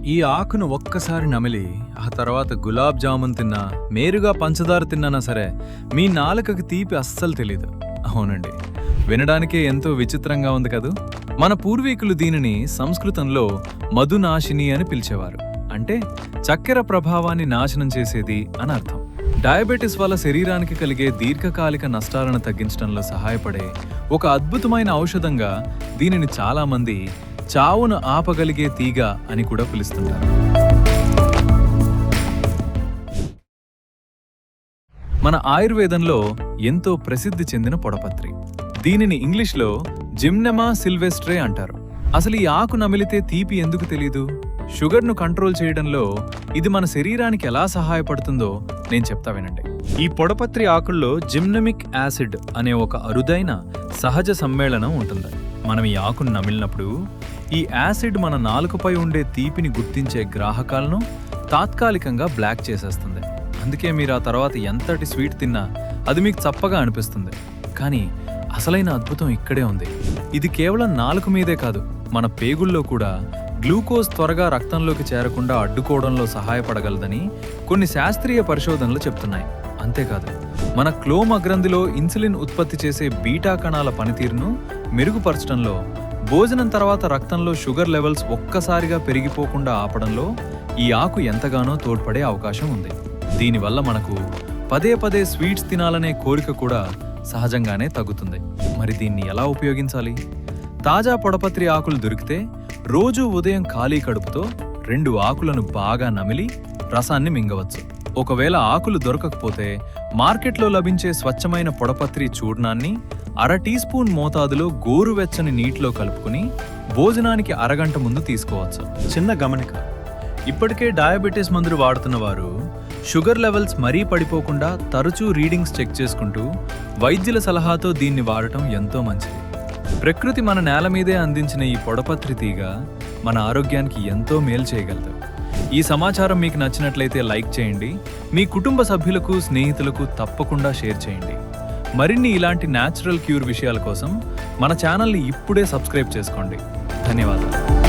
ఈ ఆకును ఒక్కసారి నమిలి ఆ తర్వాత గులాబ్ జామున్ తిన్నా మేరుగా పంచదార తిన్నానా సరే మీ నాలుకకి తీపి అస్సలు తెలీదు. అవునండి, వినడానికే ఎంతో విచిత్రంగా ఉంది కదూ. మన పూర్వీకులు దీనిని సంస్కృతంలో మధునాశిని అని పిలిచేవారు. అంటే చక్కెర ప్రభావాన్ని నాశనం చేసేది అని అర్థం. డయాబెటిస్ వల్ల శరీరానికి కలిగే దీర్ఘకాలిక నష్టాలను తగ్గించడంలో సహాయపడే ఒక అద్భుతమైన ఔషధంగా దీనిని చాలామంది చావును ఆపగలిగే తీగ అని కూడా పిలుస్తుంటారు. మన ఆయుర్వేదంలో ఎంతో ప్రసిద్ధి చెందిన పొడపత్రి. దీనిని ఇంగ్లీష్లో జిమ్నెమా సిల్వెస్ట్రే అంటారు. అసలు ఈ ఆకు నమిలితే తీపి ఎందుకు తెలీదు? షుగర్ను కంట్రోల్ చేయడంలో ఇది మన శరీరానికి ఎలా సహాయపడుతుందో నేను చెప్తా వినండి. ఈ పొడపత్రి ఆకుల్లో జిమ్నమిక్ యాసిడ్ అనే ఒక అరుదైన సహజ సమ్మేళనం ఉంటుంది. మనం ఈ ఆకును నమిలినప్పుడు ఈ యాసిడ్ మన నాలుకపై ఉండే తీపిని గుర్తించే గ్రాహకాలను తాత్కాలికంగా బ్లాక్ చేసేస్తుంది. అందుకే మీరు ఆ తర్వాత ఎంతటి స్వీట్ తిన్నా అది మీకు చప్పగా అనిపిస్తుంది. కానీ అసలైన అద్భుతం ఇక్కడే ఉంది. ఇది కేవలం నాలుక మీదే కాదు, మన పేగుల్లో కూడా గ్లూకోజ్ త్వరగా రక్తంలోకి చేరకుండా అడ్డుకోవడంలో సహాయపడగలదని కొన్ని శాస్త్రీయ పరిశోధనలు చెప్తున్నాయి. అంతేకాదు, మన క్లోమ గ్రంథిలో ఇన్సులిన్ ఉత్పత్తి చేసే బీటా కణాల పనితీరును మెరుగుపరచడంలో, భోజనం తర్వాత రక్తంలో షుగర్ లెవెల్స్ ఒక్కసారిగా పెరిగిపోకుండా ఆపడంలో ఈ ఆకు ఎంతగానో తోడ్పడే అవకాశం ఉంది. దీనివల్ల మనకు పదే పదే స్వీట్స్ తినాలనే కోరిక కూడా సహజంగానే తగ్గుతుంది. మరి దీన్ని ఎలా ఉపయోగించాలి? తాజా పొడపత్రి ఆకులు దొరికితే రోజూ ఉదయం ఖాళీ కడుపుతో 2 ఆకులను బాగా నమిలి రసాన్ని మింగవచ్చు. ఒకవేళ ఆకులు దొరకకపోతే మార్కెట్లో లభించే స్వచ్ఛమైన పొడపత్రి చూర్ణాన్ని 1/2 టీ స్పూన్ మోతాదులో గోరువెచ్చని నీటిలో కలుపుకుని భోజనానికి అరగంట ముందు తీసుకోవచ్చు. చిన్న గమనిక, ఇప్పటికే డయాబెటీస్ మందులు వాడుతున్న వారు షుగర్ లెవెల్స్ మరీ పడిపోకుండా తరచూ రీడింగ్స్ చెక్ చేసుకుంటూ వైద్యుల సలహాతో దీన్ని వాడటం ఎంతో మంచిది. ప్రకృతి మన నేల మీదే అందించిన ఈ పొడపత్రి తీగ మన ఆరోగ్యానికి ఎంతో మేలు చేయగలదు. ఈ సమాచారం మీకు నచ్చినట్లయితే లైక్ చేయండి. మీ కుటుంబ సభ్యులకు, స్నేహితులకు తప్పకుండా షేర్ చేయండి. మరిన్ని ఇలాంటి న్యాచురల్ క్యూర్ విషయాల కోసం మన ఛానల్ని ఇప్పుడే సబ్స్క్రైబ్ చేసుకోండి. ధన్యవాదాలు.